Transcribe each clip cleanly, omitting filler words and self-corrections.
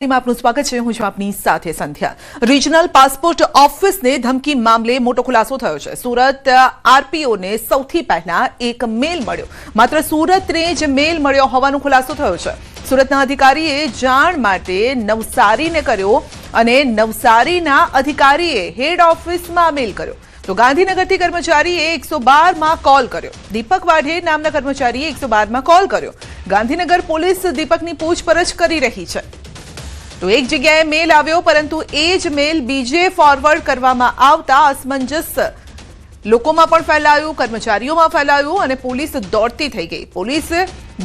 આપનું સ્વાગત છે। હું છું આપની સાથે સંધ્યા। રિજનલ પાસપોર્ટ ઓફિસને ધમકી મામલે મોટો ખુલાસો થયો છે। સુરત આરપીઓને સૌથી પહેલા એક મેલ મળ્યો, માત્ર સુરતને જ મેલ મળ્યો હોવાનો ખુલાસો થયો છે। સુરતના અધિકારીએ જાણ માટે નવસારીને કર્યો અને નવસારીના અધિકારીએ હેડ ઓફિસમાં મેલ કર્યો તો ગાંધીનગરથી કર્મચારીએ 112માં કોલ કર્યો। દીપક વાઢેર નામના કર્મચારીએ 112માં કોલ કર્યો। ગાંધીનગર પોલીસ દીપકની પૂછપરછ કરી રહી છે। તો એક જગ્યાએ મેલ આવ્યો, પરંતુ એ જ મેલ બીજે ફોરવર્ડ કરવામાં આવતા અસમંજસ લોકોમાં પણ ફેલાયું, કર્મચારીઓમાં ફેલાયું અને પોલીસ દોડતી થઈ ગઈ। પોલીસ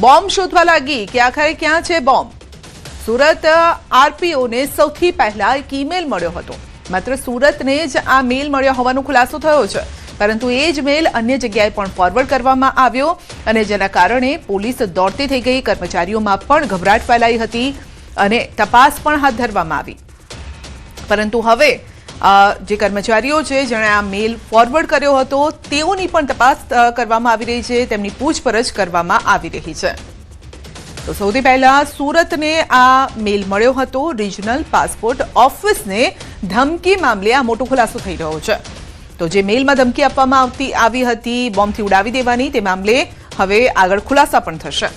બોમ્બ શોધવા લાગી કે આખરે ક્યાં છે બોમ્બ। સુરત આરપીઓને સૌથી પહેલા એક ઈમેલ મળ્યો હતો, માત્ર સુરતને જ આ મેલ મળ્યો હોવાનો ખુલાસો થયો છે, પરંતુ એ જ મેલ અન્ય જગ્યાએ પણ ફોરવર્ડ કરવામાં આવ્યો અને જેના કારણે પોલીસ દોડતી થઈ ગઈ। કર્મચારીઓમાં પણ ગભરાટ ફેલાઈ હતી અને તપાસ પણ હાથ ધરવામાં આવી, પરંતુ હવે જે કર્મચારીઓ છે જેણે આ મેલ ફોરવર્ડ કર્યો હતો તેઓની પણ તપાસ કરવામાં આવી રહી છે, તેમની પૂછપરછ કરવામાં આવી રહી છે। તો સૌથી પહેલા સુરતને આ મેલ મળ્યો હતો। રિજનલ પાસપોર્ટ ઓફિસને ધમકી મામલે આ મોટો ખુલાસો થઈ રહ્યો છે। તો જે મેલમાં ધમકી આપવામાં આવી હતી બોમ્બથી ઉડાવી દેવાની, તે મામલે હવે આગળ ખુલાસા પણ થશે।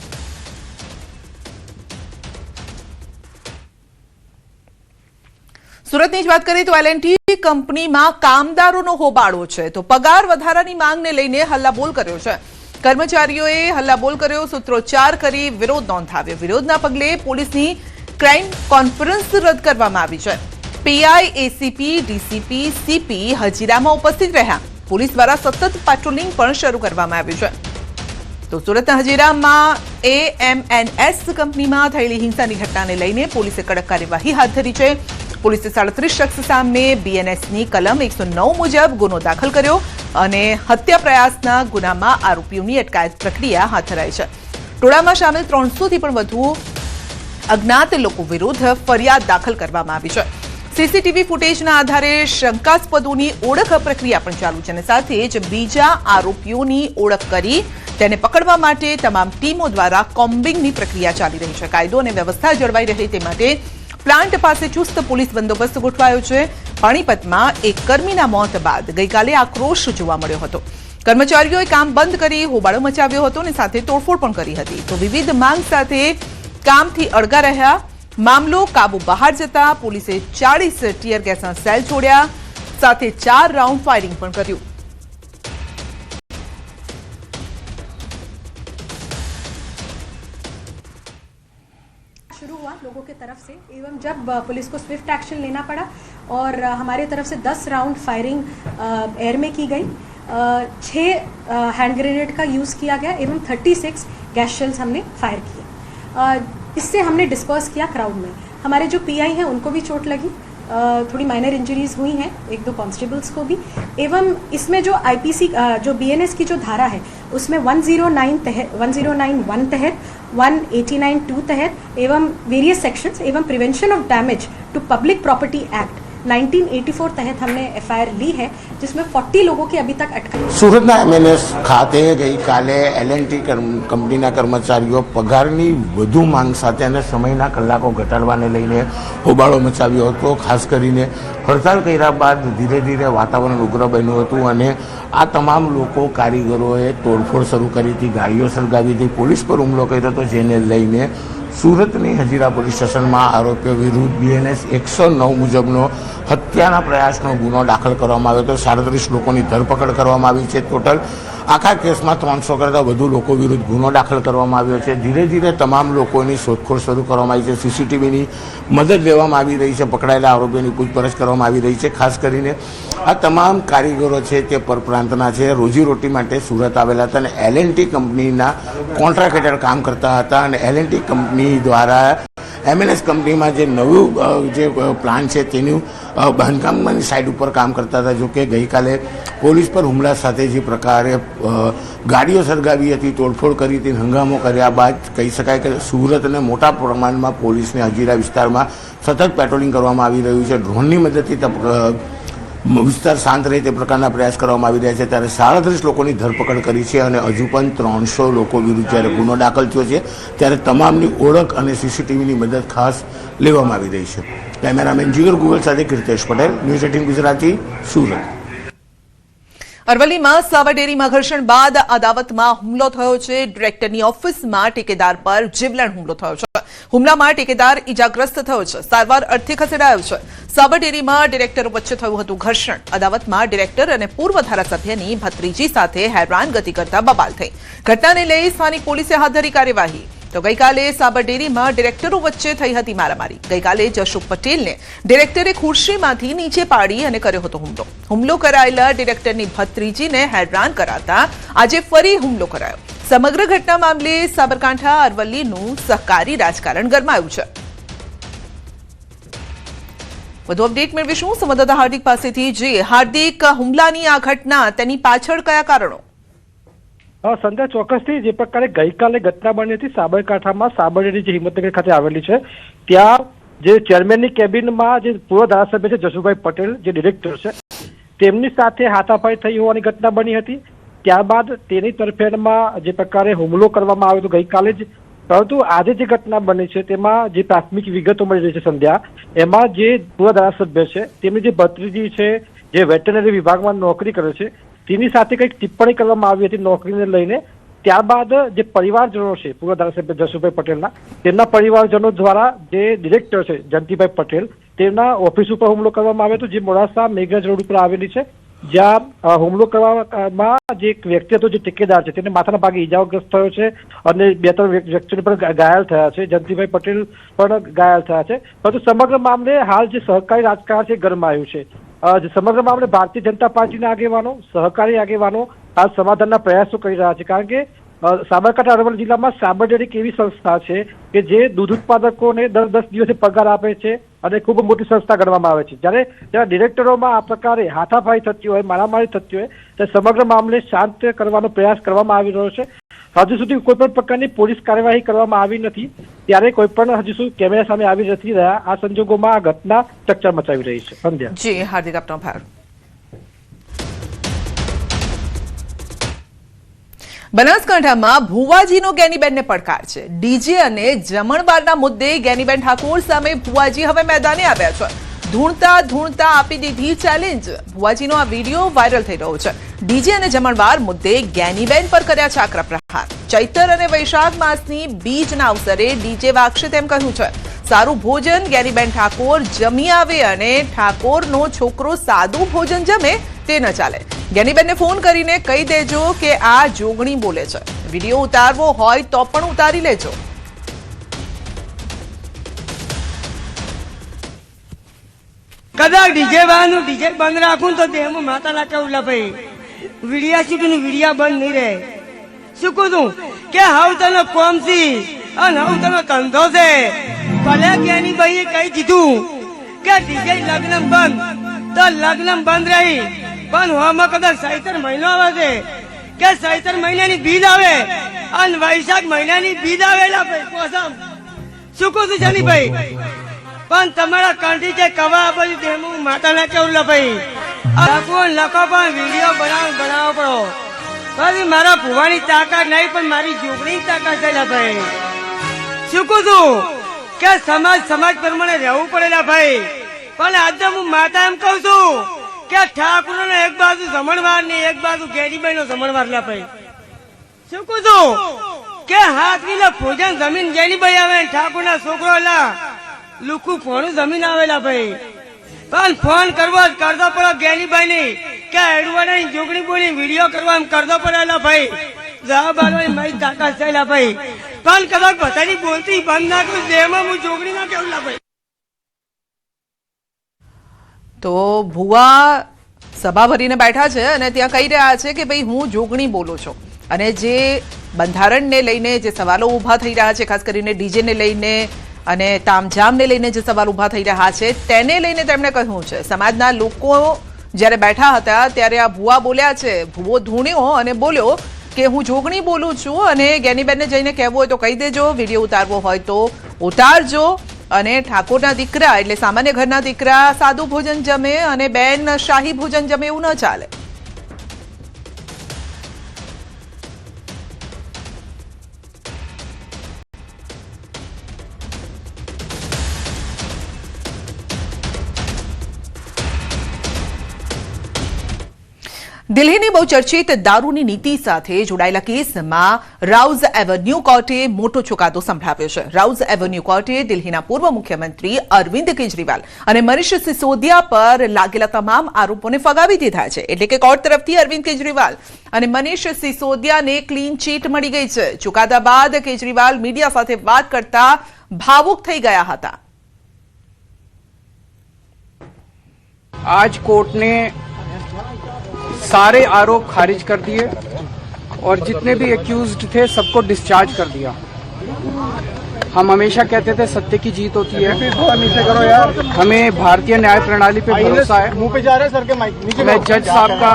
સુરતની જ વાત કરીએ તો એલએનટી કંપનીમાં કામદારોનો હોબાળો છે। તો પગાર વધારાની માંગને લઈને હલ્લાબોલ કર્યો છે। કર્મચારીઓએ હલ્લાબોલ કર્યો, સૂત્રોચ્ચાર કરી વિરોધ નોંધાવ્યો। વિરોધના પગલે પોલીસની ક્રાઇમ કોન્ફરન્સ રદ કરવામાં આવી છે। પીઆઈ, એસીપી, ડીસીપી, સીપી હજીરામાં ઉપસ્થિત રહ્યા। પોલીસ દ્વારા સતત પેટ્રોલિંગ પણ શરૂ કરવામાં આવ્યું છે। તો સુરતના હજીરામાં એએમએનએસ કંપનીમાં થયેલી હિંસાની ઘટનાને લઈને પોલીસે કડક કાર્યવાહી હાથ ધરી છે। પોલીસે 37 શખ્સ સામે બીએનએસની કલમ 109 મુજબ ગુનો દાખલ કર્યો અને હત્યા પ્રયાસના ગુનામાં આરોપીઓની અટકાયત પ્રક્રિયા હાથ ધરાઈ છે। ટોળામાં સામેલ 300થી પણ વધુ અજ્ઞાત લોકો વિરુદ્ધ ફરિયાદ દાખલ કરવામાં આવી છે। સીસીટીવી ફૂટેજના આધારે શંકાસ્પદોની ઓળખ પ્રક્રિયા પણ ચાલુ છે અને સાથે જ બીજા આરોપીઓની ઓળખ કરી તેને પકડવા માટે તમામ ટીમો દ્વારા કોમ્બિંગની પ્રક્રિયા ચાલી રહી છે। કાયદો અને વ્યવસ્થા જળવાઈ રહે તે માટે પ્લાન્ટ પાસે ચુસ્ત પોલીસ બંદોબસ્ત ગોઠવાયો છે। પાણીપતમાં એક કર્મીના મોત બાદ ગઈકાલે આક્રોશ જોવા મળ્યો હતો। કર્મચારીઓએ કામ બંધ કરી હોબાળો મચાવ્યો હતો અને સાથે તોડફોડ પણ કરી હતી। તો વિવિધ માંગ સાથે કામથી અળગા રહ્યા। મામલો કાબુ બહાર જતા પોલીસે 40 ટીયર ગેસના સેલ છોડ્યા, સાથે 4 રાઉન્ડ ફાયરિંગ પણ કર્યું। शुरू हुआ लोगों के तरफ से, एवं जब पुलिस को स्विफ्ट एक्शन लेना पड़ा और हमारे तरफ से 10 राउंड फायरिंग एयर में की गई, 6 हैंड ग्रेनेड का यूज़ किया गया एवं 36 गैस शेल्स हमने फायर किए। इससे हमने डिस्पर्स किया क्राउड में। हमारे जो पीआई हैं उनको भी चोट लगी, थोड़ी माइनर इंजरीज हुई हैं, 1-2 कांस्टेबल्स को भी। एवं इसमें जो आईपीसी जो बीएनएस की जो धारा है उसमें 109 तहत 109(1) तहत 189(2) तहत एवं वेरियस सेक्शंस एवं prevention of damage to public property act 1984 तहत हमने एफआईआर ली है, जिसमें 40 लोगों की अभी तक अटक। સુરતના એમએનએસ ખાતે ગઈકાલે એલએનટી કંપનીના કર્મચારીઓ પગારની વધુ માંગ સાથે અને સમયના કલાકો ઘટાડવાને લઈને હોબાળો મચાવ્યો હતો। ખાસ કરીને હડતાળ કર્યા બાદ ધીરે ધીરે વાતાવરણ ઉગ્ર બન્યું હતું અને આ તમામ લોકો કારીગરોએ તોડફોડ શરૂ કરી હતી, ગાડીઓ સળગાવી હતી, પોલીસ પર હુમલો કર્યો હતો, જેને લઈને સુરતની હજીરા પોલીસ સ્ટેશનમાં આરોપીઓ વિરુદ્ધ બીએનએસ 109 મુજબનો હત્યાના પ્રયાસનો ગુનો દાખલ કરવામાં આવ્યો હતો। 37 લોકોની ધરપકડ કરવામાં આવી છે। ટોટલ આખા કેસમાં 300 કરતાં વધુ લોકો વિરુદ્ધ ગુનો દાખલ કરવામાં આવ્યો છે। ધીરે ધીરે તમામ લોકોની શોધખોળ શરૂ કરવામાં આવી છે। સીસીટીવીની મદદ લેવામાં આવી રહી છે, પકડાયેલા આરોપીઓની પૂછપરછ કરવામાં આવી રહી છે। ખાસ કરીને આ તમામ કારીગરો છે તે પરપ્રાંતના છે, રોજીરોટી માટે સુરત આવેલા હતા અને એલએનટી કંપનીના કોન્ટ્રાક્ટ હેઠળ કામ કરતા હતા અને એલએનટી કંપની દ્વારા એમએનએસ કંપનીમાં જે નવું જે પ્લાન છે તેનું બાંધકામની સાઇડ ઉપર કામ કરતા હતા। જોકે ગઈકાલે પોલીસ પર હુમલા સાથે જે પ્રકારે ગાડીઓ સળગાવી હતી, તોડફોડ કરી હતી, હંગામો કર્યા બાદ કહી શકાય કે સુરતને મોટા પ્રમાણમાં પોલીસને હજીરા વિસ્તારમાં સતત પેટ્રોલિંગ કરવામાં આવી રહ્યું છે। ડ્રોનની મદદથી વિસ્તાર શાંત રહે તે પ્રકારના પ્રયાસ કરવામાં આવી રહ્યા છે. ત્યારે 37 લોકોની ધરપકડ કરી છે અને હજુ પણ 300 લોકો વિરુદ્ધ જ્યારે ગુનો દાખલ થયો છે ત્યારે તમામની ઓળખ અને સીસીટીવીની મદદ ખાસ લેવામાં આવી રહી છે. કેમેરામેન જીગર ગુગલ સાથે કીર્તેશ પટેલ, ન્યૂઝ 18 ગુજરાતી, સુરત. અરવલ્લીમાં સાબરડેરીમાં ઘર્ષણ બાદ અદાવતમાં હુમલો થયો છે. ડિરેક્ટરની ઓફિસમાં ઠેકેદાર પર જીવલેણ હુમલો થયો છે. હુમલામાં ઠેકેદાર ઇજાગ્રસ્ત થયો છે, સારવાર અર્થે ખસેડાયો છે. સાબરડેરીમાં ડિરેક્ટરો વચ્ચે થયું હતું ઘર્ષણ. અદાવતમાં ડિરેક્ટર અને પૂર્વ ધારાસભ્યની ભત્રીજી સાથે હેરાનગતિ કરતા બબાલ થઈ. ઘટનાને લઈ સ્થાનિક પોલીસે હાથ ધરી કાર્યવાહી. તો ગઈકાલે સાબરડેરીમાં ડિરેક્ટરો વચ્ચે થઈ હતી મારામારી. ગઈકાલે જશુક પટેલને ડિરેક્ટરે ખુરશીમાંથી નીચે પાડી અને કર્યો હતો હુમલો. હુમલો કરાયેલા ડિરેક્ટરની ભત્રીજીને હેરાન કરાતા આજે ફરી હુમલો કરાયો. સમગ્ર ઘટના મામલે સાબરકાંઠા અરવલ્લીનું સહકારી રાજકારણ ગરમાયું છે. વધુ અપડેટ મેળવીશું સંવાદદાતા હાર્દિક પાસેથી. જી હાર્દિક, હુમલાની આ ઘટના, તેની પાછળ કયા કારણો? સંધ્યા, ચોક્કસથી જે પ્રકારે ગઈકાલે ઘટના બની હતી સાબરકાંઠામાં સાબરડેરી જે હિંમતનગર ખાતે આવેલી છે, ત્યાં જે ચેરમેનની કેબિનમાં જે પૂર્વ ધારાસભ્ય છે જશુભાઈ પટેલ, જે ડિરેક્ટર છે, તેમની સાથે હાથાપાઈ થઈ હોવાની ઘટના બની હતી. ત્યારબાદ તેની તરફેણમાં જે પ્રકારે હુમલો કરવામાં આવ્યો હતો ગઈકાલે જ. પરંતુ આજે જે ઘટના બની છે તેમાં જે પ્રાથમિક વિગતો મળી રહી છે સંધ્યા, એમાં જે પૂર્વ ધારાસભ્ય છે તેમની જે ભત્રીજી છે, જે વેટરનરી વિભાગમાં નોકરી કરે છે, તેની સાથે કંઈક ટિપ્પણી કરવામાં આવી હતી નોકરીને લઈને. ત્યારબાદ જે પરિવારજનો છે પૂર્વ ધારાસભ્ય જશુભાઈ પટેલના, તેમના પરિવારજનો દ્વારા જે ડિરેક્ટર છે જયંતિભાઈ પટેલ, તેમના ઓફિસ ઉપર હુમલો કરવામાં આવ્યો હતો, જે મોડાસા મેઘરજ રોડ ઉપર આવેલી છે. જ્યાં હુમલો કરવામાં જે એક વ્યક્તિ હતો, જે ઠેકેદાર છે, તેને માથાના ભાગે ઇજાગ્રસ્ત થયો છે અને 2-3 વ્યક્તિઓ પણ ઘાયલ થયા છે. જયંતિભાઈ પટેલ પણ ઘાયલ થયા છે. પરંતુ સમગ્ર મામલે હાલ જે સહકારી રાજકારણ છે ગરમાયું છે. સમગ્ર મામલે ભારતીય જનતા પાર્ટીના આગેવાનો, સહકારી આગેવાનો આ સમાધાનના પ્રયાસો કરી રહ્યા છે. કારણ કે સાબરકાંઠા અરવલ્લી જિલ્લામાં સાબરડેરી એક એવી સંસ્થા છે કે જે દૂધ ઉત્પાદકોને દર 10 દિવસે પગાર આપે છે અને ખૂબ મોટી સંસ્થા ગણવામાં આવે છે. જ્યારે ડિરેક્ટરોમાં આ પ્રકારે હાથાપાઈ થતી હોય, મારામારી થતી હોય, ત્યારે સમગ્ર મામલે શાંત કરવાનો પ્રયાસ કરવામાં આવી રહ્યો છે. હજુ સુધી કોઈ પણ પ્રકારની પોલીસ કાર્યવાહી કરવામાં આવી નથી. ત્યારે કોઈ પણ હજુ સુધી કેમેરા સામે આવી નથી રહ્યા. આ સંજોગોમાં આ ઘટના ચકચાર મચાવી રહી છે. સંધ્યા. જી હાર્દિક, આપનો આભાર. બનાસકાંઠામાં ભુવાજીનો ગેનીબેનને પડકાર છે. ડીજે અને જમણવારના મુદ્દે ગેનીબેન ઠાકોર સામે ભુવાજી હવે મેદાને આવ્યા છે. ધૂણતા આપી દીધી ચેલેન્જ. ભુવાજીનો આ વિડીયો વાયરલ થઈ રહ્યો છે. ડીજે અને જમણવાર મુદ્દે ગેનીબેન પર કર્યા છે આકરા પ્રહાર. ચૈતર અને વૈશાખ માસની બીજના અવસરે ડીજે વાગશે તેમ કહ્યું છે. સારું ભોજન ગેનીબેન ઠાકોર જમી આવે અને ઠાકોરનો છોકરો સાદું ભોજન જમે તે ન ચાલે. ગેનીબેનને ફોન કરીને કહી દેજો કે આ જોગણી બોલે છે. વિડીયો ઉતારવો હોય તો પણ ઉતારી લેજો. કદાચ ડીજે બંધ રાખું તો દેહમાં માતા લાટા ઉલા ભાઈ વિડિયા શૂટિંગ વિડિયા બંધ નહીં રહે. શું કહું તું કે હાવ તને કોમ સી અને હાવ તને ધંધો છે. ભલે જ્ઞાની ભાઈએ કહી દીધું કે ડીજે લગ્ન બંધ તો લગ્ન બંધ રહી, પણ હોમાં કદાચ ચૈતર મહિનો આવે છે કે ચૈતર મહિનાની બીજ આવે અને વૈશાખ મહિનાની બીજ આવેલા ભાઈ કોસમ. શું કહું છું જાની ભાઈ, પણ તમારા કંઠી કે કવા બધું દેમું માતા ના કેવું લભાઈ લખો પણ વિડીયો બનાવો પડો. પછી મારા ભુવાની તાકાત નહીં, પણ મારી જોગણી તાકાત છે ભાઈ. શું કહું છું કે સમાજ પ્રમાણે રહેવું પડેલા ભાઈ. પણ આજે હું માતા એમ કઉ છું કે ઠાકોર નો એક બાજુ જમણવાર ને એક બાજુ ગેરીબાઈ નો જમણવાર લા ભાઈ. શું કહું છું કે હાથ ની ભોજન જમીન ગેરીબાઈ આવે, ઠાકોર ના છોકરો લા લુકુ ફોનું જમીન આવેલા ભાઈ. પણ ફોન કરવો જ કરતો પડો ગેનીભાઈ ની કે એડવાડા જોગણી બોલી વિડીયો કરવા એમ કરતો પડેલા ભાઈ. જવાબ આલવાની મારી તાકાત થયેલા ભાઈ. પણ કદાચ બધાની બોલતી બંધ ના કરું દેહમાં હું જોગણી ના કેવલા ભાઈ. તો ભુવા સભા ભરીને બેઠા છે અને ત્યાં કહી રહ્યા છે કે ભાઈ હું જોગણી બોલું છું. અને જે બંધારણને લઈને જે સવાલો ઊભા થઈ રહ્યા છે, ખાસ કરીને ડીજેને લઈને અને તામઝામને લઈને જે સવાલ ઊભા થઈ રહ્યા છે તેને લઈને તેમણે કહ્યું છે સમાજના લોકો જ્યારે બેઠા હતા ત્યારે આ ભુવા બોલ્યા છે. ભુવો ધૂણ્યો અને બોલ્યો કે હું જોગણી બોલું છું અને ગેનીબેનને જઈને કહેવું હોય તો કહી દેજો, વિડીયો ઉતારવો હોય તો ઉતારજો. અને ઠાકોરના દીકરા એટલે સામાન્ય ઘરના દીકરા સાદું ભોજન જમે અને બેન શાહી ભોજન જમે એવું ન ચાલે. દિલ્હીની બહુચર્ચિત દારૂની નીતિ સાથે જોડાયેલા કેસમાં રાઉઝ એવન્યુ કોર્ટે મોટો ચુકાદો સંભળાવ્યો છે. રાઉઝ એવન્યુ કોર્ટે દિલ્હીના પૂર્વ મુખ્યમંત્રી અરવિંદ કેજરીવાલ અને મનીષ સિસોદિયા પર લાગેલા તમામ આરોપોને ફગાવી દીધા છે. એટલે કે કોર્ટ તરફથી અરવિંદ કેજરીવાલ અને મનીષ સિસોદિયાને ક્લીન ચીટ મળી ગઈ છે. ચુકાદા બાદ કેજરીવાલ મીડિયા સાથે વાત કરતા ભાવુક થઈ ગયા હતા. आज कोर्ट ने सारे आरोप खारिज कर दिए और जितने भी एक्यूज्ड थे सबको डिस्चार्ज कर दिया. हम हमेशा कहते थे सत्य की जीत होती है. हमें भारतीय न्याय प्रणाली पे भरोसा है. मुंह पे जा रहे हैं सर के माइक. मैं जज साहब का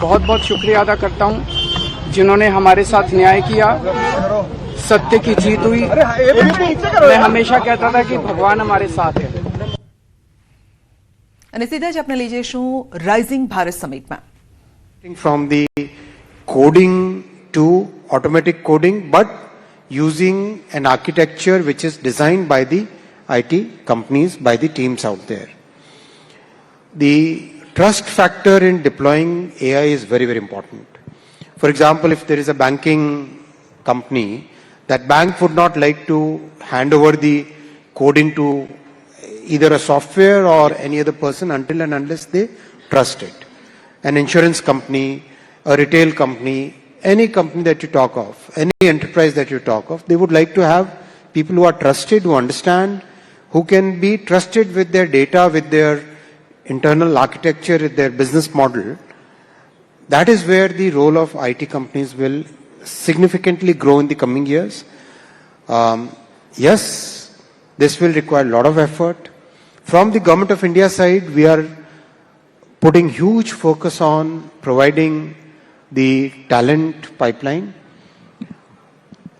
बहुत बहुत शुक्रिया अदा करता हूं जिन्होंने हमारे साथ न्याय किया. सत्य की जीत हुई. मैं हमेशा कहता था कि भगवान हमारे साथ है. અને સીધા જ આપણે લઈ જઈશું રાઇઝિંગ ભારત સમિટમાં. From the coding to automatic coding, but using an architecture which is designed by the IT companies, by the teams out there. The trust factor in deploying AI is very, very important. For example, if there is a banking company, that bank would not like to hand over the coding to either a software or any other person until and unless they trust it. An insurance company, a retail company, any company that you talk of, any enterprise that you talk of, they would like to have people who are trusted, who understand, who can be trusted with their data, with their internal architecture, with their business model. That is where the role of IT companies will significantly grow in the coming years. Yes, this will require a lot of effort. From the Government of India side, we are putting huge focus on providing the talent pipeline.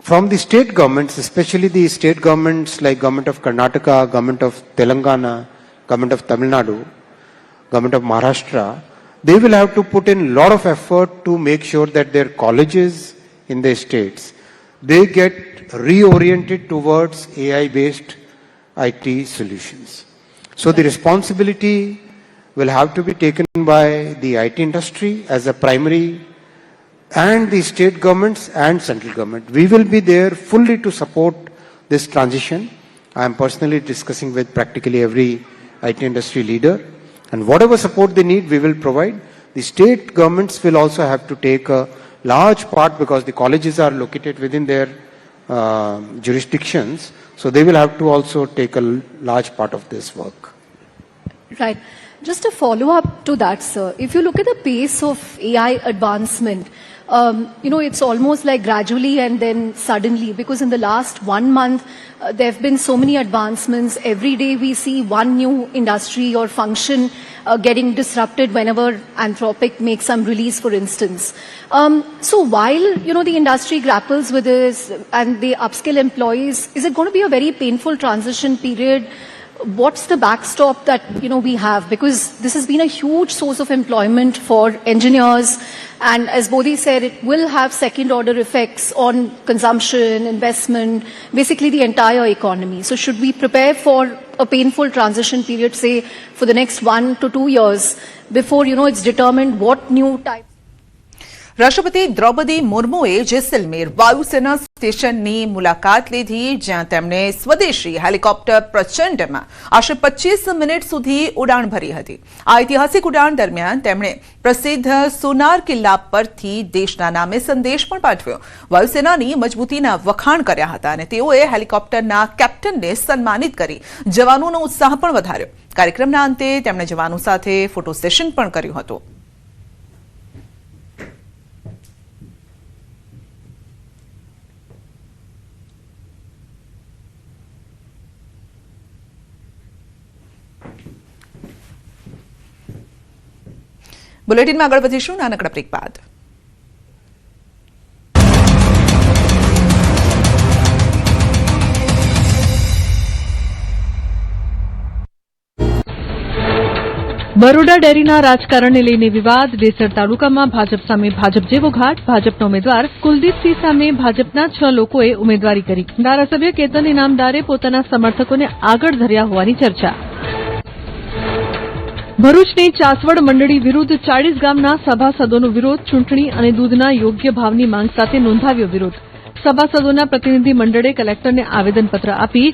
From the state governments, especially the state governments like Government of Karnataka, Government of Telangana, Government of Tamil Nadu, Government of Maharashtra, they will have to put in a lot of effort to make sure that their colleges in their states, they get reoriented towards AI-based IT solutions. So the responsibility will have to be taken by the IT industry as a primary and the state governments and central government. We will be there fully to support this transition. I am personally discussing with practically every IT industry leader, and whatever support they need, we will provide. The state governments will also have to take a large part because the colleges are located within their jurisdictions, so they will have to also take a large part of this work. Right. Just a follow-up to that, sir. If you look at the pace of AI advancement, it's almost like gradually and then suddenly, because in the last 1 month, there have been so many advancements. Every day we see one new industry or function getting disrupted whenever Anthropic makes some release, for instance. So while, the industry grapples with this and they upskill employees, is it going to be a very painful transition period? What's the backstop that, we have? Because this has been a huge source of employment for engineers. And as Bodhi said, it will have second order effects on consumption, investment, basically the entire economy. So should we prepare for a painful transition period, say, for the next 1 to 2 years before, it's determined what new type? રાષ્ટ્રપતિ દ્રૌપદી મુર્મુએ જેસલમેર વાયુસેના સ્ટેશનની મુલાકાત લીધી, જ્યાં તેમણે સ્વદેશી helicopter પ્રચંડમાં આશરે 25 minute સુધી ઉડાણ ભરી હતી. આ ઐતિહાસિક ઉડાણ દરમિયાન તેમણે પ્રસિદ્ધ સોનાર કિલ્લા પરથી દેશના નામે સંદેશ પણ પાઠવ્યો. વાયુસેનાની મજબૂતીના વખાણ કર્યા હતા અને તેઓએ હેલિકોપ્ટરના કેપ્ટનને સન્માનિત કરી જવાનોનો ઉત્સાહ પણ વધાર્યો. કાર્યક્રમના અંતે તેમણે જવાનો સાથે ફોટો સેશન પણ કર્યું હતું. બુલેટિનમાં આગળ વધીશું નાનકડા બ્રેક બાદ. બરોડા ડેરીના રાજકારણને લઈને વિવાદ. દેસર તાલુકામાં ભાજપ સામે ભાજપ જેવો ઘાટ. ભાજપના ઉમેદવાર કુલદીપસિંહ સામે ભાજપના 6 લોકોએ ઉમેદવારી કરી. ધારાસભ્ય કેતન ઇનામદારે પોતાના સમર્થકોને આગળ ધર્યા હોવાની ચર્ચા. ભરૂચની ચાસવડ મંડળી વિરુદ્ધ 40 ગામના સભાસદોનો વિરોધ. ચૂંટણી અને દૂધના યોગ્ય ભાવની માંગ સાથે નોંધાવ્યો વિરોધ. સભાસદોના પ્રતિનિધિ મંડળે કલેક્ટરને આવેદનપત્ર આપી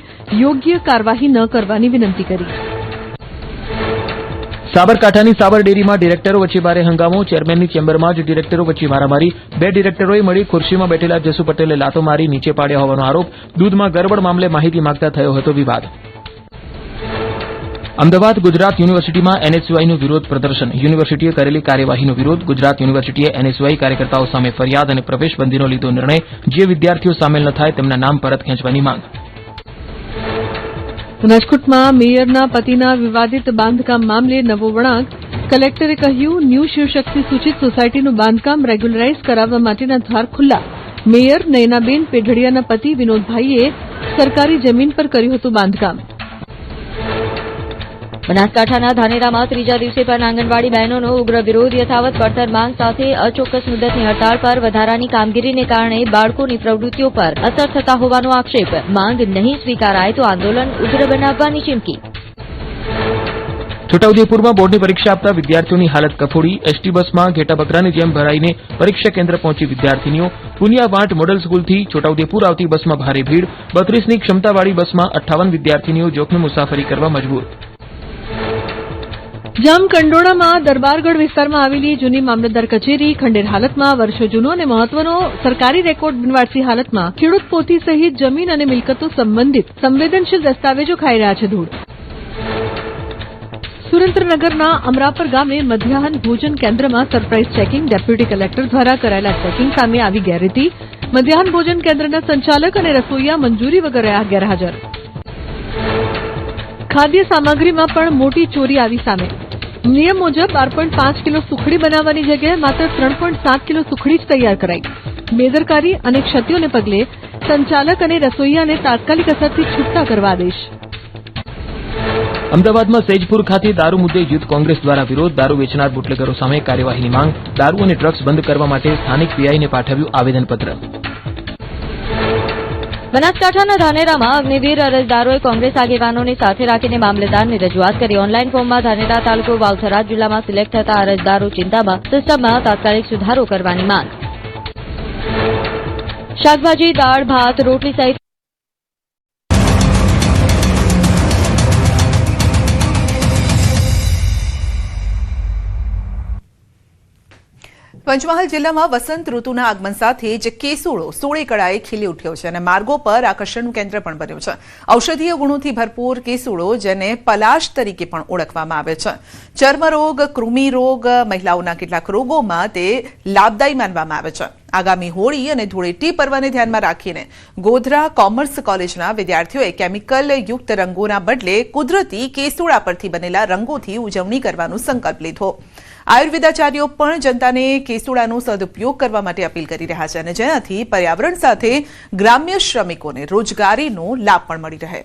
યોગ્ય કાર્યવાહી ન કરવાની વિનંતી કરી. સાબરકાંઠાની સાબર ડેરીમાં ડિરેક્ટરો વચ્ચે ભારે હંગામો. ચેરમેનની ચેમ્બરમાં જ ડિરેક્ટરો વચ્ચે મારામારી. 2 ડિરેક્ટરોએ મળી ખુરશીમાં બેઠેલા જસુ પટેલે લાતો મારી નીચે પાડ્યા હોવાનો આરોપ. દૂધમાં ગરબડ મામલે માહિતી માંગતા થયો હતો વિવાદ. અમદાવાદ ગુજરાત યુનિવર્સિટીમાં એનએસયુઆઈનું વિરોધ પ્રદર્શન. યુનિવર્સિટીએ કરેલી કાર્યવાહીનો વિરોધ. ગુજરાત યુનિવર્સિટીએ એનએસયુઆઈ કાર્યકર્તાઓ સામે ફરિયાદ અને પ્રવેશબંધીનો લીધો નિર્ણય. જે વિદ્યાર્થીઓ સામેલ ન થાય તેમના નામ પરત ખેંચવાની માંગ. રાજકોટમાં મેયરના પતિના વિવાદિત બાંધકામ મામલે નવો વળાંક. કલેક્ટરે કહ્યું ન્યૂ શિવશક્તિ સૂચિત સોસાયટીનું બાંધકામ રેગ્યુલરાઇઝ કરાવવા માટેના દ્વાર ખુલ્લા. મેયર નયનાબેન પેઢડિયાના પતિ વિનોદભાઈએ સરકારી જમીન પર કર્યું હતું બાંધકામ. બનાસકાંઠાના ધાનેરામાં ત્રીજા દિવસે પણ આંગણવાડી બહેનોનો ઉગ્ર વિરોધ. યથાવત પડતર માંગ સાથે અચોક્કસ મુદતની હડતાળ પર. વધારાની કામગીરીને કારણે બાળકોની પ્રવૃત્તિઓ પર અસર થતા હોવાનો આક્ષેપ. માંગ નહીં સ્વીકારાય તો આંદોલન ઉગ્ર બનાવવાની ચીમકી. છોટાઉદેપુરમાં બોર્ડની પરીક્ષા આપતા વિદ્યાર્થીઓની હાલત કફોડી. એસટી બસમાં ઘેટાબકરાની જેમ ભરાઈને પરીક્ષા કેન્દ્ર પહોંચી વિદ્યાર્થીનીઓ. પુનિયાવાંટ મોડલ સ્કૂલથી છોટાઉદેપુર આવતી બસમાં ભારે ભીડ. 32ની ક્ષમતાવાળી બસમાં 58 વિદ્યાર્થીનીઓ જોખમી મુસાફરી કરવા મજબૂર. જામકંડોળામાં દરબારગઢ વિસ્તારમાં આવેલી જૂની મામલતદાર કચેરી ખંડેર હાલતમાં. વર્ષો જૂનો અને મહત્વનો સરકારી રેકોર્ડ બિનવારસી હાલતમાં. ખેડૂત પોથી સહિત જમીન અને મિલકતો સંબંધિત સંવેદનશીલ દસ્તાવેજો ખાઈ રહ્યા છે ધૂળ. સુરેન્દ્રનગરના અમરાપર ગામે મધ્યાહન ભોજન કેન્દ્રમાં સરપ્રાઇઝ ચેકિંગ. ડેપ્યુટી કલેક્ટર દ્વારા કરાયેલા ચેકિંગ સામે આવી ગેરરીતિ. મધ્યાહન ભોજન કેન્દ્રના સંચાલક અને રસોઈયા મંજૂરી વગર રહ્યા ગેરહાજર. ખાદ્ય સામગ્રીમાં પણ મોટી ચોરી આવી સામે. નિયમ મુજબ 12.5 કિલો સુખડી બનાવવાની જગ્યાએ માત્ર 3.7 કિલો સુખડી જ તૈયાર કરાઈ. બેદરકારી અને ક્ષતિઓને પગલે સંચાલક અને રસોઈયાને તાત્કાલિક અસરથી છૂટા કરવા આદેશ. અમદાવાદમાં સૈજપુર ખાતે દારૂ મુદ્દે યુથ કોંગ્રેસ દ્વારા વિરોધ. દારૂ વેચનાર બુટલેગરો સામે કાર્યવાહીની માંગ. દારૂ અને ડ્રગ્સ બંધ કરવા માટે સ્થાનિક પીઆઈને પાઠવ્યું આવેદનપત્ર. બનાસકાંઠાના ધાનેરામાં અગ્નિવીર અરજદારોએ કોંગ્રેસ આગેવાનોને સાથે રાખીને મામલતદારની રજૂઆત કરી. ઓનલાઈન ફોર્મમાં ધાનેરા તાલુકો વાવથરા જિલ્લામાં સિલેક્ટ થતા અરજદારો ચિંતામાં. સિસ્ટમમાં તાત્કાલિક સુધારો કરવાની માંગ. શાકભાજી, દાળ, ભાત, રોટલી સહિત પંચમહાલ જિલ્લામાં વસંત ઋતુના આગમન સાથે જ કેસુડો સોળે કળાએ ખીલી ઉઠ્યો છે અને માર્ગો પર આકર્ષણનું કેન્દ્ર પણ બન્યું છે. ઔષધીય ગુણોથી ભરપૂર કેસુડો જેને પલાશ તરીકે પણ ઓળખવામાં આવે છે. ચર્મરોગ, કૃમિ રોગ, મહિલાઓના કેટલાક રોગોમાં તે લાભદાયી માનવામાં આવે છે. આગામી હોળી અને ધૂળેટી પર્વને ધ્યાનમાં રાખીને ગોધરા કોમર્સ કોલેજના વિદ્યાર્થીઓએ કેમિકલ યુક્ત રંગોના બદલે કુદરતી કેસુડા પરથી બનેલા રંગોથી ઉજવણી કરવાનો સંકલ્પ લીધો. આયુર્વેદાચાર્યો પણ જનતાને કેસુડાનો સદુપયોગ કરવા માટે અપીલ કરી રહ્યા છે અને જેનાથી પર્યાવરણ સાથે ગ્રામ્ય શ્રમિકોને રોજગારીનો લાભ પણ મળી રહે.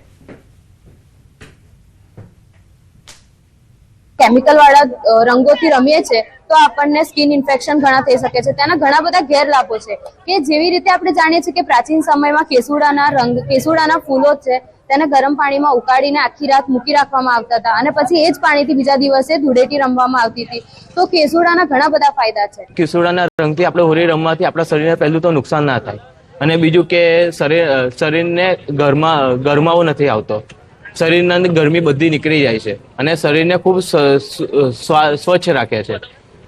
કેમિકલ વાળા રંગોથી રમીએ છીએ તો આપણને સ્કિન ઇન્ફેક્શન ઘણા થઈ શકે છે. તેના ઘણા બધા ગેરલાભો છે કે જેવી રીતે આપણે જાણીએ છીએ કે પ્રાચીન સમયમાં કેસુડાના ફૂલો છે તેને ગરમ પાણીમાં ઉકાળીને આખી રાત મૂકી રાખવામાં આવતા હતા અને પછી એ જ પાણીથી બીજા દિવસે ધૂળેટી રમવામાં આવતી હતી. તો કેસુડાના ઘણા બધા ફાયદા છે. કેસુડાના રંગથી આપણે હોળી રમવાથી આપણા શરીરને પહેલું તો નુકસાન ના થાય અને બીજું કે શરીરને ગરમાવો નથી આવતો. શરીરના ગરમી બધી નીકળી જાય છે અને શરીરને ખૂબ સ્વચ્છ રાખે છે.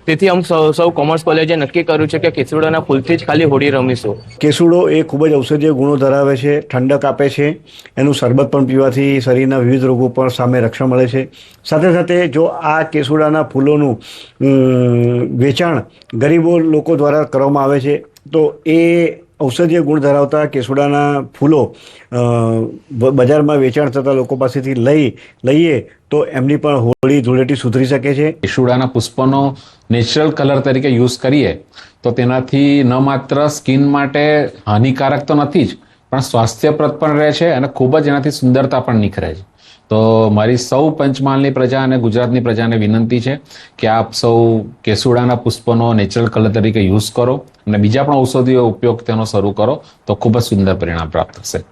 તેથી અમે સૌ કોમર્સ કોલેજે નક્કી કર્યું છે કે કેસુડાના ફૂલથી જ ખાલી હોળી રમીશું. કેસુડો એ ખૂબ જ ઔષધીય ગુણો ધરાવે છે, ઠંડક આપે છે. એનું શરબત પણ પીવાથી શરીરના વિવિધ રોગો પણ સામે રક્ષણ મળે છે. સાથે સાથે જો આ કેસુડાના ફૂલોનું વેચાણ ગરીબો લોકો દ્વારા કરવામાં આવે છે તો એ ઔષધીય ગુણ ધરાવતા કેસુડાના ફૂલો બજારમાં વેચાણ થતા લોકો પાસેથી લઈએ તો એમની પણ હોળી ધૂળેટી સુધરી શકે છે. કેસુડાના પુષ્પનો નેચરલ કલર તરીકે યુઝ કરીએ તો તેનાથી ન માત્ર સ્કિન માટે હાનિકારક તો નથી જ પણ સ્વાસ્થ્યપ્રદ પણ રહે છે અને ખૂબ જ એનાથી સુંદરતા પણ નિખરે છે. તો મારી સૌ પંચમહાલની પ્રજા અને ગુજરાતની પ્રજાને વિનંતી છે કે આપ સૌ કેસુડાના પુષ્પનો નેચરલ કલર તરીકે યુઝ કરો અને બીજા પણ ઔષધીય ઉપયોગ તેનો શરૂ કરો તો ખૂબ જ સુંદર પરિણામ પ્રાપ્ત થશે.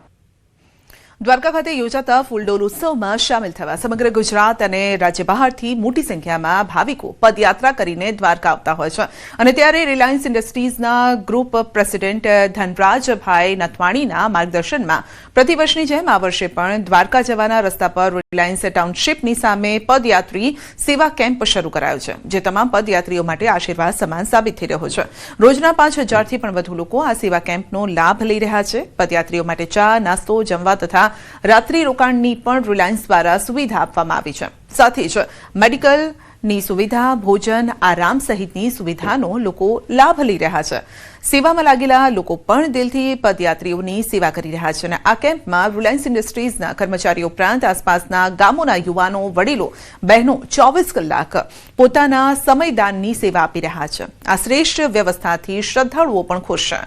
દ્વારકા ખાતે યોજાતા ફૂલડોલ ઉત્સવમાં સામેલ થવા સમગ્ર ગુજરાત અને રાજ્ય બહારથી મોટી સંખ્યામાં ભાવિકો પદયાત્રા કરીને દ્વારકા આવતા હોય છે અને ત્યારે રિલાયન્સ ઇન્ડસ્ટ્રીઝના ગ્રુપ પ્રેસિડેન્ટ ધનરાજભાઈ નથવાણીના માર્ગદર્શનમાં પ્રતિવર્ષની જેમ આ વર્ષે પણ દ્વારકા જવાના રસ્તા પર રિલાયન્સ ટાઉનશીપની સામે પદયાત્રી સેવા કેમ્પ શરૂ કરાયો છે, જે તમામ પદયાત્રીઓ માટે આશીર્વાદ સમાન સાબિત થઈ રહ્યો છે. રોજના 5000થી પણ વધુ લોકો આ સેવા કેમ્પનો લાભ લઈ રહ્યા છે. પદયાત્રીઓ માટે ચા, નાસ્તો, જમવા તથા રાત્રિ રોકાણની પણ રિલાયન્સ દ્વારા સુવિધા આપવામાં આવી છે. સાથે જ મેડિકલની સુવિધા, ભોજન, આરામ સહિતની સુવિધાનો લોકો લાભ લઈ રહ્યા છે. સેવામાં લાગેલા લોકો પણ દિલથી પદયાત્રીઓની સેવા કરી રહ્યા છે અને આ કેમ્પમાં રિલાયન્સ ઇન્ડસ્ટ્રીઝના કર્મચારીઓ ઉપરાંત આસપાસના ગામોના યુવાનો, વડીલો, બહેનો 24 કલાક પોતાના સમયદાનની સેવા આપી રહ્યા છે. આ શ્રેષ્ઠ વ્યવસ્થાથી શ્રદ્ધાળુઓ પણ ખુશ છે.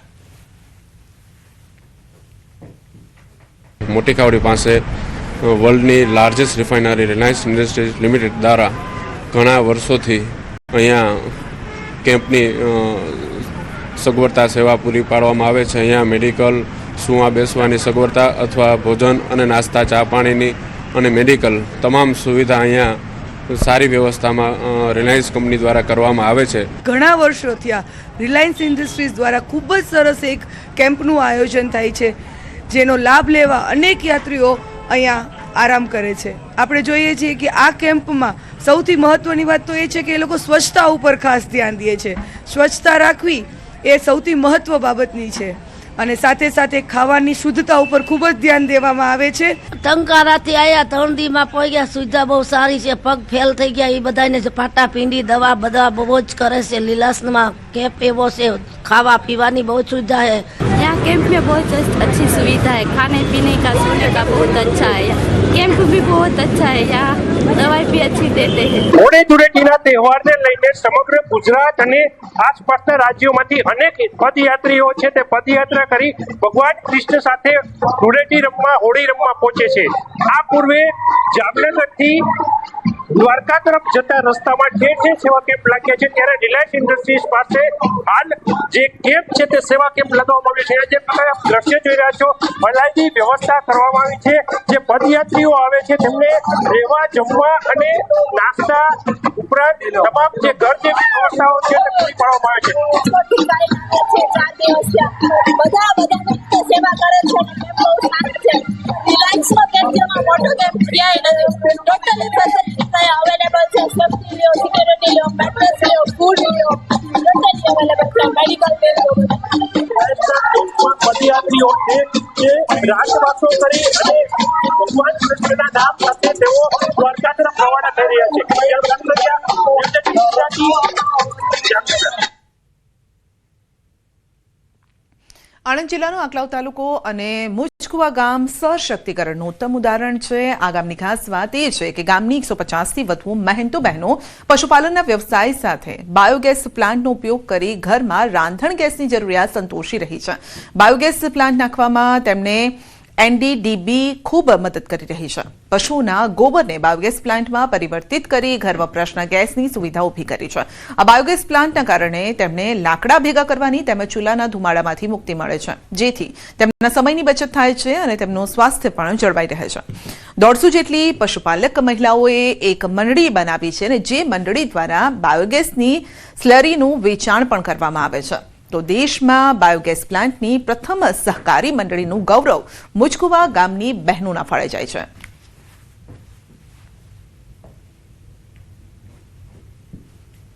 મોટી ખાવડી પાસે વર્લ્ડની largest refinery Reliance Industries Limited દ્વારા ઘણા વર્ષોથી અહીંયા કેમ્પની સગવડતા સેવા પૂરી પાડવામાં આવે છે. અહીંયા મેડિકલ, સૂવા બેસવાની સગવડતા અથવા ભોજન અને નાસ્તા, ચા પાણીની અને મેડિકલ તમામ સુવિધા અહીંયા સારી વ્યવસ્થામાં રિલાયન્સ કંપની દ્વારા કરવામાં આવે છે. ઘણા વર્ષોથી આ રિલાયન્સ ઇન્ડસ્ટ્રીઝ દ્વારા ખૂબ જ સરસ એક કેમ્પનું આયોજન થાય છે, જેનો લાભ લેવા અનેક યાત્રીઓ અહીંયા આરામ કરે છે. આપણે જોઈએ છીએ કે આ કેમ્પમાં સૌથી મહત્વની વાત તો એ છે કે એ લોકો સ્વચ્છતા ઉપર ખાસ ધ્યાન દે છે. સ્વચ્છતા રાખવી એ સૌથી મહત્વ બાબતની છે અને સાથે સાથે ખાવાની શુદ્ધતા ઉપર ખૂબ જ ધ્યાન દેવામાં આવે છે. ટંકારાથી આવ્યા 3 દીમાં પહોંચ્યા, સુવિધા બહુ સારી છે. પગ ફેલ થઈ ગયા એ બધાને પાટા પીંડી દવા બધા બહુ જ કરે છે. લીલાસમાં કેમ્પ એવો છે, खावा पीवानी बहुत सुविधा है. यहाँ कैंप में बहुत अच्छी सुविधा है, खाने पीने का, सोने का बहुत अच्छा है. कैंप भी बहुत अच्छा है, यहाँ दवाई भी अच्छी देते हैं. હોળી ધૂળેટીના તહેવારને લઈને સમગ્ર ગુજરાત અને આસપાસના રાજ્યોમાંથી અનેક પદયાત્રીઓ છે તે પદયાત્રા કરી ભગવાન કૃષ્ણ સાથે ધૂળેટી રમવા, હોળી રમવા પહોંચે છે. આ પૂર્વે જામનગરથી દ્વારકા તરફ જતા રસ્તામાં ઠેર ઠેર સેવા કેમ્પ લાગ્યા છે, ત્યારે રિલાયન્સ ઇન્ડસ્ટ્રીઝ પાસે હાલ જે કેમ્પ છે તે સેવા કેમ્પ લગાવવામાં આવ્યો છે. જે પ્રકારે આપ દ્રશ્ય જોઈ રહ્યા છો, ભલાઈની વ્યવસ્થા કરવામાં આવી છે. જે પદયાત્રીઓ આવે છે તેમને રહેવા, જમવા અને નાસ્તા ઉપરાંત તમામ જે ઘર જેવી વ્યવસ્થાઓ છે તે પૂરી પાડવામાં આવે છે. સેવા કરે છે, બહુ સારું છે. રિલાયન્સનો કેમ્પ જેમાં મોટો કેમ્પ ક્યાંય નથી. ટોટલી ફેસિલિટી અવેલેબલ છે. સેફ્ટી લ્યો, સિક્યોરિટી લ્યો, મેટ્રેસ લ્યો, ફૂડ લ્યો, ટોટલી અવેલેબલ છે. મેડિકલ પદયાત્રીઓ છે જે રાતવાસો કરી અને ભગવાન કૃષ્ણના નામ સાથે તેઓ દ્વારકા તરફ રવાના થઈ રહ્યા છે. આણંદ જિલ્લાનો આંકલાવ તાલુકો અને મુજકુવા ગામ સશક્તિકરણનું ઉત્તમ ઉદાહરણ છે. આ ગામની ખાસ વાત એ છે કે ગામની 150થી વધુ મહેનતુ બહેનો પશુપાલનના વ્યવસાય સાથે બાયોગેસ પ્લાન્ટનો ઉપયોગ કરી ઘરમાં રાંધણ ગેસની જરૂરિયાત સંતોષી રહી છે. બાયોગેસ પ્લાન્ટ નાખવામાં તેમને એનડીડીબી ખૂબ મદદ કરી રહી છે. પશુના ગોબરને બાયોગેસ પ્લાન્ટમાં પરિવર્તિત કરી ઘર વપરાશના ગેસની સુવિધા ઊભી કરી છે. આ બાયોગેસ પ્લાન્ટના કારણે તેમને લાકડા ભેગા કરવાની તેમજ ચૂલાના ધુમાડામાંથી મુક્તિ મળે છે, જેથી તેમના સમયની બચત થાય છે અને તેમનું સ્વાસ્થ્ય પણ જળવાઈ રહે છે. 150 જેટલી પશુપાલક મહિલાઓએ એક મંડળી બનાવી છે અને જે મંડળી દ્વારા બાયોગેસની સ્લરીનું વેચાણ પણ કરવામાં આવે છે. તો દેશમાં બાયોગેસ પ્લાન્ટની પ્રથમ સહકારી મંડળીનું ગૌરવ મુજકુવા ગામની બહેનોના ફળે જાય છે.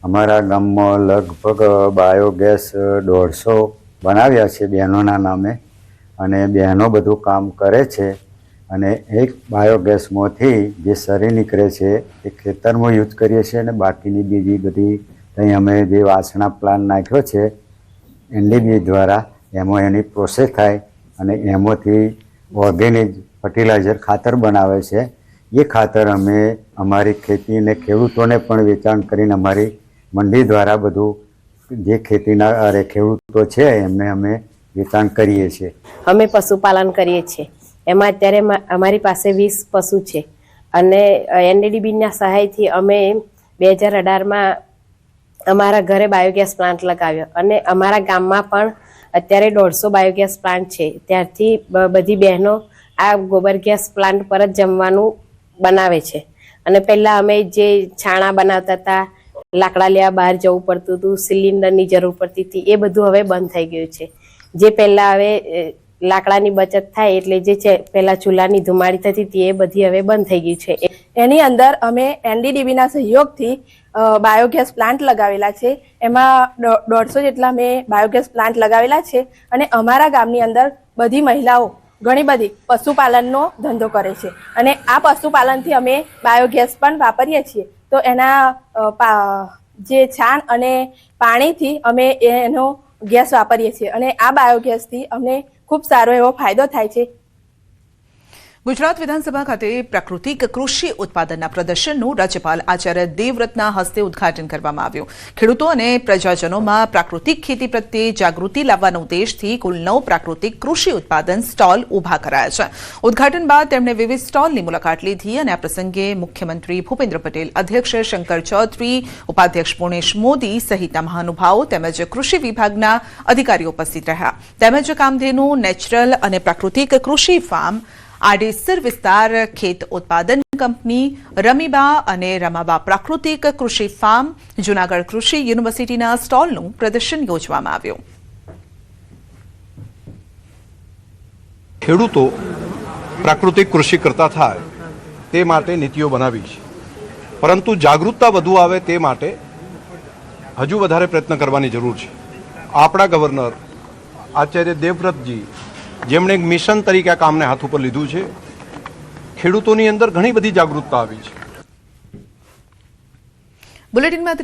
અમારા ગામમાં લગભગ બાયોગેસ 150 બનાવ્યા છે બહેનોના નામે, અને બહેનો બધું કામ કરે છે. અને એક બાયોગેસમાંથી જે સરી નીકળે છે એ ખેતરમાં યુઝ કરીએ છીએ અને બાકીની બીજી બધી અહીં અમે જે વાસણા પ્લાન્ટ નાખ્યો છે એનડીબી દ્વારા, એમાં એની પ્રોસેસ થાય અને એમાંથી ઓર્ગેનિક ફર્ટિલાઇઝર ખાતર બનાવે છે. એ ખાતર અમે અમારી ખેતીને ખેડૂતોને પણ વેચાણ કરીને અમારી મંડી દ્વારા બધું જે ખેતીના ખેડૂતો છે એમને અમે વેચાણ કરીએ છીએ. અમે પશુપાલન કરીએ છીએ. એમાં અત્યારે અમારી પાસે 20 પશુ છે અને એનડીડીબીના સહાયથી અમે 2018માં અમારા ઘરે બાયોગેસ પ્લાન્ટ લગાવ્યો અને અમારા ગામમાં પણ અત્યારે 150 બાયોગેસ પ્લાન્ટ છે. ત્યારથી બધી બહેનો આ ગોબર ગેસ પ્લાન્ટ પર જ જમવાનું બનાવે છે. અને પહેલા અમે જે છાણા બનાવતા હતા, લાકડા લેવા બહાર જવું પડતું હતું, સિલિન્ડરની જરૂર પડતી હતી, એ બધું હવે બંધ થઈ ગયું છે. જે પહેલા હવે લાકડાની બચત થાય એટલે જે છે પહેલા ચૂલાની ધુમાડી થતી હતી એ બધી હવે બંધ થઈ ગઈ છે. એની અંદર અમે એનડીડીબીના સહયોગથી બાયોગેસ પ્લાન્ટ લગાવેલા છે. એમાં 150 જેટલા મેં બાયોગેસ પ્લાન્ટ લગાવેલા છે. અને અમારા ગામની અંદર બધી મહિલાઓ ઘણી બધી પશુપાલનનો ધંધો કરે છે અને આ પશુપાલનથી અમે બાયોગેસ પણ વાપરીએ છીએ. તો એના જે છાણ અને પાણીથી અમે એનો ગેસ વાપરીએ છીએ અને આ બાયોગેસથી અમને ખૂબ સારો એવો ફાયદો થાય છે. ગુજરાત વિધાનસભા ખાતે પ્રાકૃતિક કૃષિ ઉત્પાદનના પ્રદર્શનનું રાજ્યપાલ આચાર્ય દેવવ્રતના હસ્તે ઉદ્ઘાટન કરવામાં આવ્યું. ખેડૂતો અને પ્રજાજનોમાં પ્રાકૃતિક ખેતી પ્રત્યે જાગૃતિ લાવવાના ઉદ્દેશથી કુલ 9 પ્રાકૃતિક કૃષિ ઉત્પાદન સ્ટોલ ઉભા કરાયા છે. ઉદ્ઘાટન બાદ તેમણે વિવિધ સ્ટોલની મુલાકાત લીધી અને આ પ્રસંગે મુખ્યમંત્રી ભૂપેન્દ્ર પટેલ, અધ્યક્ષ શંકર ચૌધરી, ઉપાધ્યક્ષ પુણેશ મોદી સહિતના મહાનુભાવો તેમજ કૃષિ વિભાગના અધિકારીઓ ઉપસ્થિત રહ્યા. તેમજ કામધેનુ નેચરલ અને પ્રાકૃતિક કૃષિ ફાર્મ, આડેસર વિસ્તાર ખેત ઉત્પાદન કંપની, રમીબા અને રમાબા પ્રાકૃતિક કૃષિ ફાર્મ, જૂનાગઢ કૃષિ યુનિવર્સિટીના સ્ટોલનું પ્રદર્શન યોજવામાં આવ્યું. ખેડૂતો પ્રાકૃતિક કૃષિ કરતા થાય તે માટે નીતિઓ બનાવી છે, પરંતુ જાગૃતતા વધુ આવે તે માટે હજુ વધારે પ્રયત્ન કરવાની જરૂર છે. આપણા ગવર્નર આચાર્ય દેવવ્રતજી, જેમણે એક મિશન તરીકે આ કામને હાથ ઉપર લીધું છે, ખેડૂતોની અંદર ઘણી બધી જાગૃતતા આવી છે. બુલેટિનમાં